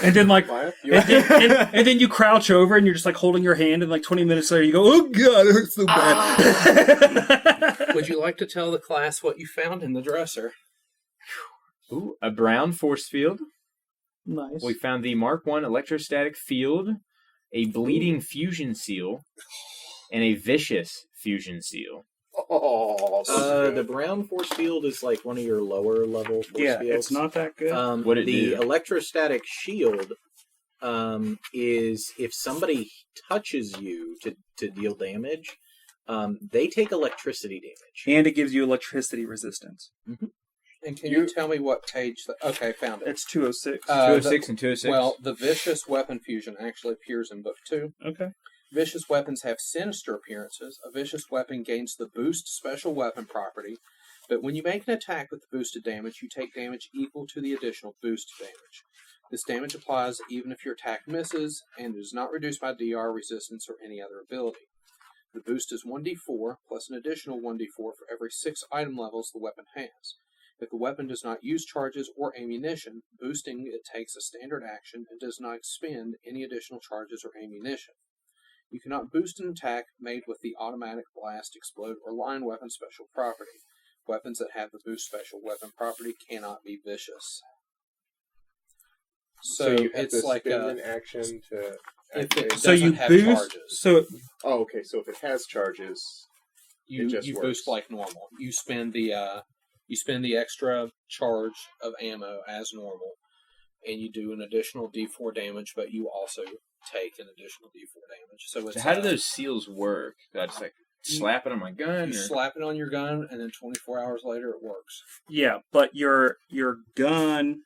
And then Maya? and then you crouch over and you're just holding your hand, and 20 minutes later you go, "Oh God, it hurts so bad." Would you like to tell the class what you found in the dresser? Ooh, a brown force field. Nice. We found the Mark I electrostatic field, a bleeding fusion seal, and a vicious fusion seal. Oh, The brown force field is one of your lower level force Yeah, fields. it's not that good. What'd it The do? electrostatic shield is if somebody touches you to deal damage, they take electricity damage. And it gives you electricity resistance. And can you tell me what page... Okay, found it. It's 206. 206 and 206? Well, the vicious weapon fusion actually appears in Book 2. Okay. Vicious weapons have sinister appearances. A vicious weapon gains the boost special weapon property, but when you make an attack with the boosted damage, you take damage equal to the additional boost damage. This damage applies even if your attack misses, and is not reduced by DR, resistance, or any other ability. The boost is 1d4, plus an additional 1d4 for every 6 item levels the weapon has. If the weapon does not use charges or ammunition, boosting it takes a standard action and does not expend any additional charges or ammunition. You cannot boost an attack made with the automatic blast, explode, or line weapon special property. Weapons that have the boost special weapon property cannot be vicious. So you have it's to like spend an action to if it activate. So you doesn't have boost. charges. So Oh, okay. So if it has charges, you it just boost works. like normal. You spend the extra charge of ammo as normal, and you do an additional D4 damage, but you also take an additional D4 damage. So it's So how do those seals work? Do I just slap it on my gun? you Or? slap it on your gun, and then 24 hours later it works. yeah, but your gun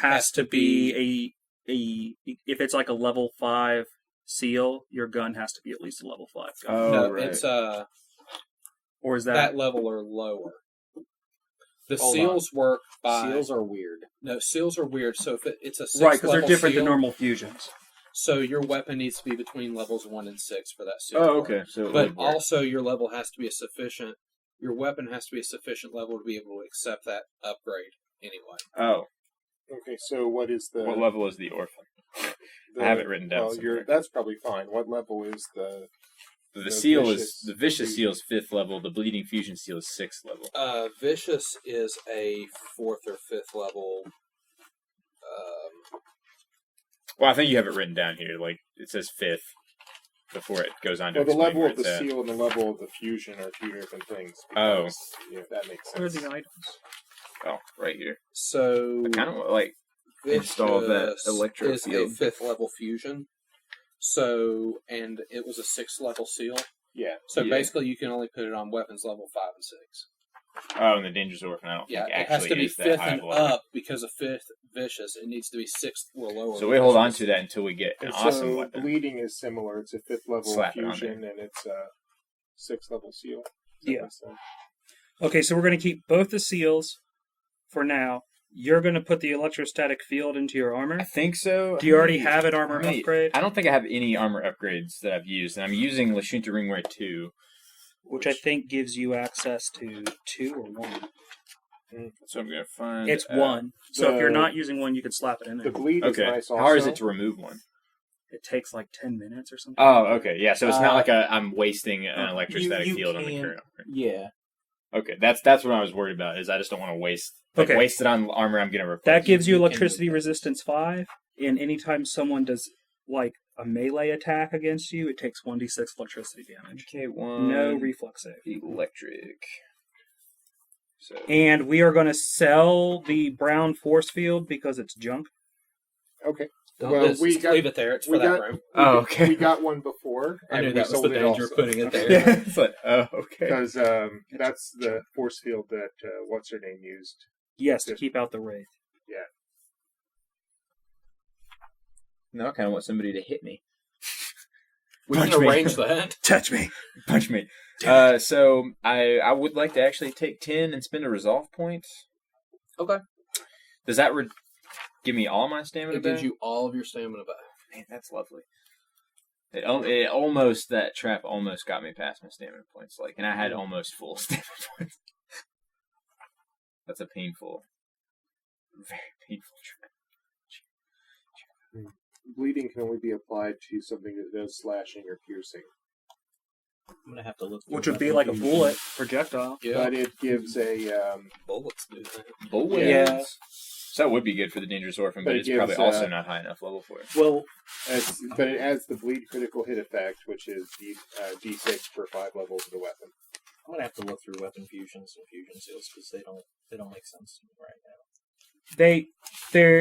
has to be a if it's a level 5 seal, your gun has to be at least a level 5 gun. Oh, No, right. it's Or is that that level or lower. The Hold seals work by Seals are weird. No, seals are weird. So if it's a 6 right? Because they're level different seal, than normal fusions. So your weapon needs to be between levels 1 and 6 for that seal. Oh, to work. okay. So it But would work. also your level has to be your weapon has to be a sufficient level to be able to accept that upgrade anyway. Oh, okay. So what is the? what level is the orphan? I have it written down Well, somewhere. that's probably fine. What level is the? The The seal vicious is the vicious fusion. seal is 5th level. The bleeding fusion seal is 6th level. Vicious is a 4th or 5th level. Well, I think you have it written down here. It says 5th before it goes on to Well, the explain level where of the it's at. seal and the level of the fusion are two different things. Oh. Because, if that makes What are sense. the items? Oh, right here. So I kind of install that Vicious electro is field. a 5th level fusion. So, and it was a 6th level seal. Yeah. So Yeah. basically, you can only put it on weapons level 5 and 6. Oh, and the Dangerous Orphan, I don't Yeah, think it has actually to be is that 5th high and of level. up because of 5th vicious. It needs to be 6th or lower. So we hold on because to that until we get an And awesome so weapon. bleeding is similar. It's a 5th level Slap it on fusion, and it's a 6th level seal. Yeah. Okay, so we're going to keep both the seals for now. You're going to put the electrostatic field into your armor. I think so. Do you already have an armor upgrade? I don't think I have any armor upgrades that I've used, and I'm using Lashunta Ringwear 2. Which I think gives you access to 2 or 1. So I'm going to find... It's 1. So if you're the- not using 1, you could slap it in The there. bleed is Okay. nice also. How hard is it to remove one? It takes like 10 minutes or something. Oh, okay. Yeah, so it's not like I'm wasting an electrostatic you field on the can- current armor. Yeah. Okay, that's what I was worried about, is I just don't want to waste... Okay. Waste it on armor I'm going to replace. That gives you you can- electricity resistance 5, and anytime someone does like a melee attack against you, it takes 1d6 electricity damage. Okay, 1... No reflex save. Electric. So... And we are going to sell the brown force field because it's junk. Okay. Don't Well, just we got- leave it there. It's we for that got- room. Oh, okay. We got one before, I and knew we that was sold the it danger of also. putting it there. Yeah, it's like, oh, okay. Because that's the force field that what's her name used. Yes, to keep out the wraith. No, I kind of want somebody to hit me. We Punch can me. arrange that. Touch me. Punch me. So I would like to actually take 10 and spend a resolve point. Okay. Does that give me all my stamina It back? gives you all of your stamina back. Man, that's lovely. It almost, that trap almost got me past my stamina points. Like, and I had almost full stamina points. That's a painful, very painful trap. Bleeding can only be applied to something that does slashing or piercing, I'm going to have to look. Which would be like a bullet projectile. Yeah. but it gives a Bullets do that. Bullets. Yeah. So that would be good for the Dangerous Orphan, but But it it's probably gives, also not high enough level for it. Well, but it adds the bleed critical hit effect, which is D6 for 5 levels of the weapon. I'm going to have to look through weapon fusions and fusion seals because they don't make sense to me right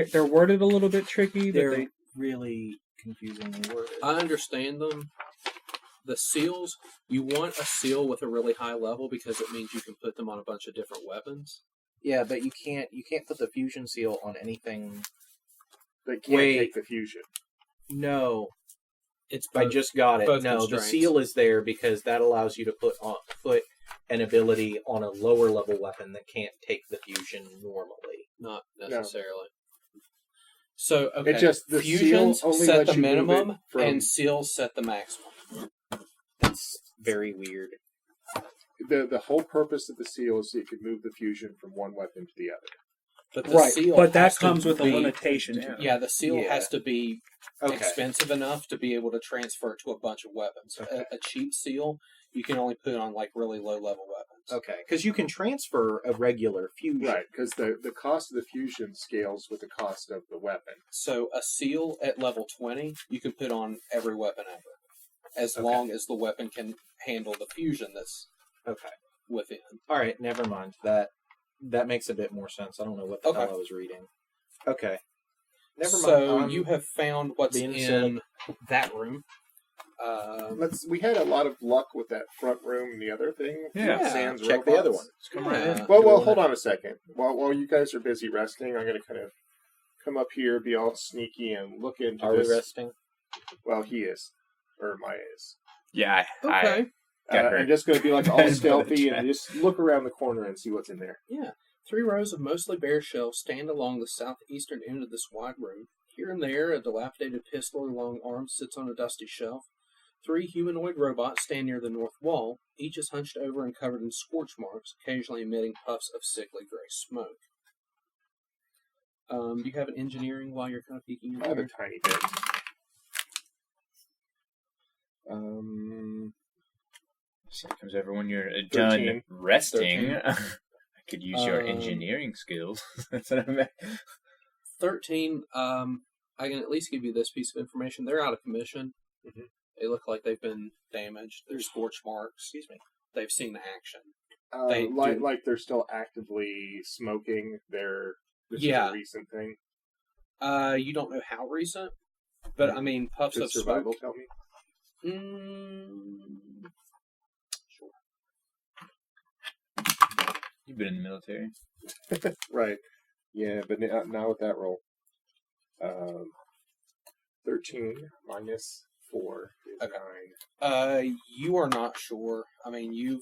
now. they're worded a little bit tricky, but They're they really confusingly worded. I understand them. The seals, you want a seal with a really high level because it means you can put them on a bunch of different weapons. Yeah, but you can't put the fusion seal on anything. They can't Wait. take the fusion. No, It's I both, just got it. both No, the constraints. seal is there because that allows you to put an ability on a lower level weapon that can't take the fusion normally. not necessarily. So okay, It just the fusions seal only set lets the you move it minimum from- and seals set the maximum. That's very weird. The whole purpose of the seal is so you can move the fusion from one weapon to the other. But the seal but that has to comes with a be- limitation to it. Yeah, the seal Yeah. has to be Okay. expensive enough to be able to transfer to a bunch of weapons. A cheap seal you can only put on like really low level weapons. Okay, because you can transfer a regular fusion. Right, because the cost of the fusion scales with the cost of the weapon. So a seal at level 20 you can put on every weapon ever, as Okay. long as the weapon can handle the fusion that's Okay. within. All right, never mind. That makes a bit more sense. I don't know what the Okay. hell I was reading. Okay. Never mind. So you have found what's being in silly. that room. We had a lot of luck with that front room and the other thing. Yeah. Sans check the robots. other one. Let's come right Yeah. in. Well, hold on a second. While you guys are busy resting, I'm going to kind of come up here, be all sneaky, and look into Are this. we resting? Well, he is, or Maia is. Yeah, Okay. Got her. I'm just going to be like all By the stealthy chat. and just look around the corner and see what's in there. Yeah. 3 rows of mostly bare shelves stand along the southeastern end of this wide room. Here and there, a dilapidated pistol or long arm sits on a dusty shelf. 3 humanoid robots stand near the north wall. Each is hunched over and covered in scorch marks, occasionally emitting puffs of sickly gray smoke. Do you have an engineering while you're kind of peeking in I have a there? tiny bit. So it comes over when you're 13. done resting. 13. I could use your Um, engineering skills. That's what I meant. 13, I can at least give you this piece of information. They're out of commission. Mhm. They look like they've been damaged. There's scorch marks. Excuse me. They've seen action. They Like do- they're still actively smoking. This Yeah. is a recent thing. You don't know how recent, but I mean, puffs Did of survival smoke. tell me? You've been in the military. Right. Yeah, but not with that roll. 13 minus 4 is Okay. 9. You are not sure. I mean, you've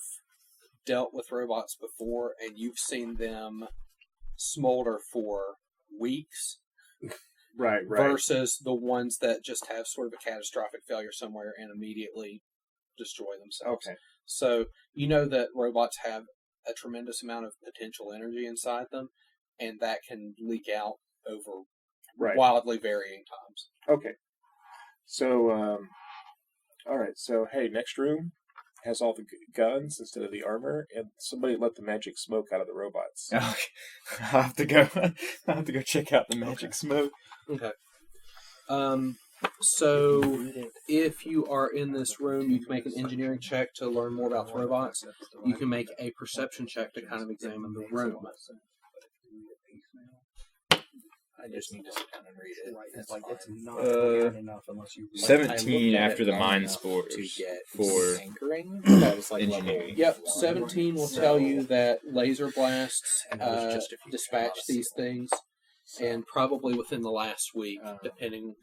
dealt with robots before, and you've seen them smolder for weeks Right. versus the ones that just have sort of a catastrophic failure somewhere and immediately destroy themselves. Okay. So you know that robots have a tremendous amount of potential energy inside them, and that can leak out over Right. wildly varying times. Okay. So, all right. So, hey, next room has all the guns instead of the armor, and somebody let the magic smoke out of the robots. Okay. I'll have to go. I'll have to go check out the magic smoke. Okay. So if you are in this room, you can make an engineering check to learn more about the robots. You can make a perception check to kind of examine the room. I just need to sit down and read it. It's That's like fine. it's not coherent enough unless you. 17 I looked at after it the long mind enough spores to get for anchoring. That was like engineering. Yep, level 17 will So- tell you that laser blasts And it was just a few dispatch hours. these things, and probably within the last week, Um, depending,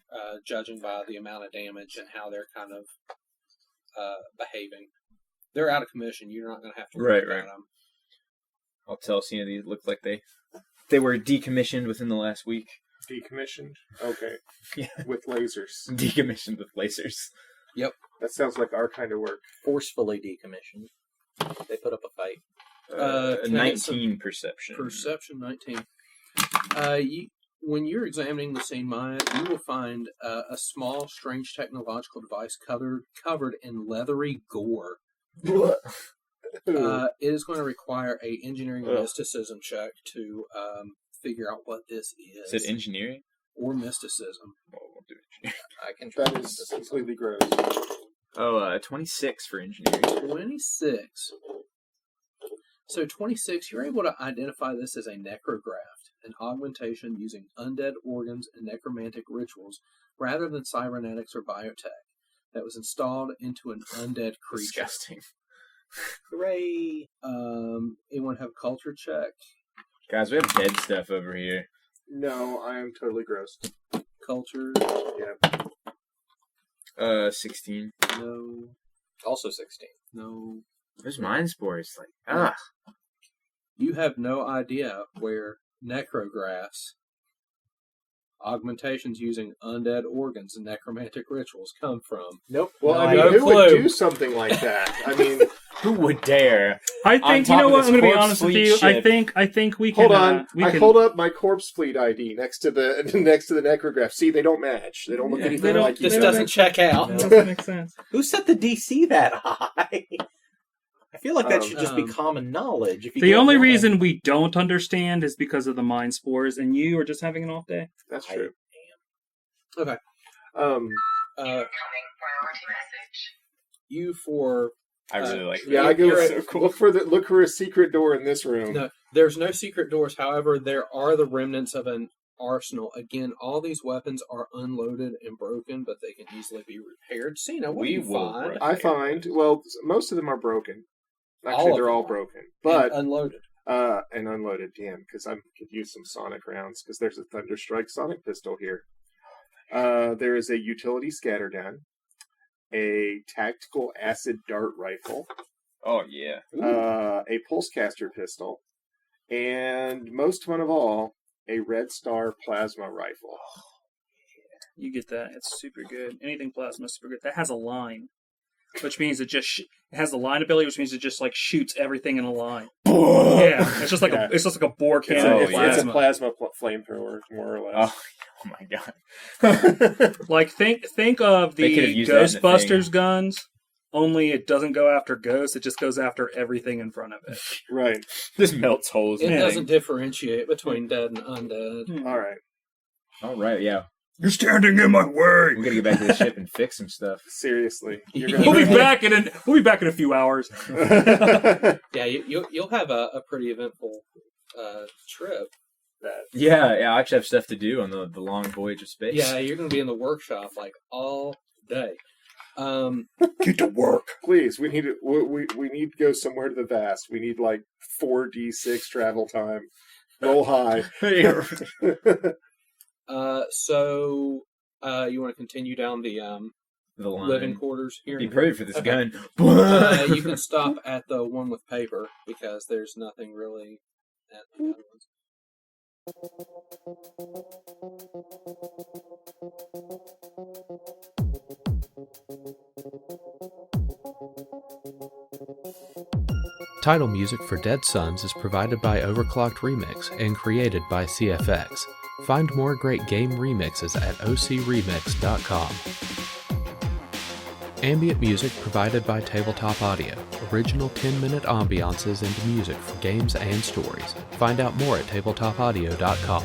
judging by the amount of damage and how they're kind of behaving. They're out of commission. You're not going to have to worry Right. about them. I'll tell Cyna these look like they were decommissioned within the last week. Decommissioned? Okay. Yeah. With lasers. Decommissioned with lasers. That sounds like our kind of work. Forcefully decommissioned. They put up a fight. Can I get some 19 perception. Perception 19. When you're examining the scene, Maya, you will find a small, strange technological device covered in leathery gore. It is going to require a engineering Ugh. mysticism check to figure out what this is. Is it engineering? Or mysticism. Oh, we'll do engineering. I can try That this. is completely gross. Oh, 26 for engineering. 26. So 26, you're able to identify this as a necrograft, an augmentation using undead organs and necromantic rituals rather than cybernetics or biotech that was installed into an undead creature. Disgusting. Hooray! Anyone have a culture check? Guys, we have dead stuff over here. No, I am totally gross. Culture? Yeah. 16. No. Also 16. No. There's mind spores. Like, You have no idea where necrographs, augmentations using undead organs and necromantic rituals come from. Nope. Well, No, I mean, no who would clue. do something like that? I mean, who would dare? I On think you top know of what. this I'm going to be corpse honest with fleet you. ship. I think we can. hold on. We I can, hold up my corpse fleet ID next to the necrograph. See, they don't match. They don't look Yeah, anything they don't- like This each they other. doesn't check out. That doesn't make sense. Who set the DC that high? I feel like that should just be Um, common knowledge. If you The get only one- reason we don't understand is because of the mind spores, and you are just having an off day. That's I true. Okay. Priority message. You for I really like that. Yeah, I go You're so cool. Look for a secret door in this room. no, there's no secret doors. However, there are the remnants of an arsenal. Again, all these weapons are unloaded and broken, but they can easily be repaired. Cyna, what do you will find? repair I find most of them are broken. All Actually, of they're them all are. broken, And but unloaded. and unloaded. Damn, because I could use some sonic rounds. Because there's a Thunderstrike sonic pistol here. There is a utility scatter gun, a tactical acid dart rifle, Oh, yeah. a pulsecaster pistol, and most fun of all, a Red Star plasma rifle. You get that. It's super good. Anything plasma is super good. That has a line, which means it just it has the line ability, which means it just like shoots everything in a line. Yeah, it's just like Yeah. it's just like a bore It's cannon a, of it's, plasma. it's a plasma flamethrower, more or less. Oh my god. Like think of They could've the used that in the Ghostbusters guns. Only it doesn't go after ghosts; it just goes after everything in front of it. Right. This melts holes It in doesn't things. differentiate between dead and undead. All right. Alright, yeah. You're standing in my way. We gotta get back to the ship and fix some stuff. Seriously. You're We'll be gonna- back in a few hours. Yeah, you'll have a pretty eventful trip. Yeah, I actually have stuff to do on the long voyage of space. Yeah, you're going to be in the workshop like all day. Get to work. Please, we need to we need to go somewhere to the vast. We need like 4d6 travel time. Roll high. So you want to continue down the The line. living quarters here? Be ready for this Okay. gun. You can stop at the one with paper because there's nothing really at the other ones. Title music for Dead Sons is provided by Overclocked Remix and created by CFX. Find more great game remixes at ocremix.com. Ambient music provided by Tabletop Audio. Original 10-minute ambiances and music for games and stories. Find out more at tabletopaudio.com.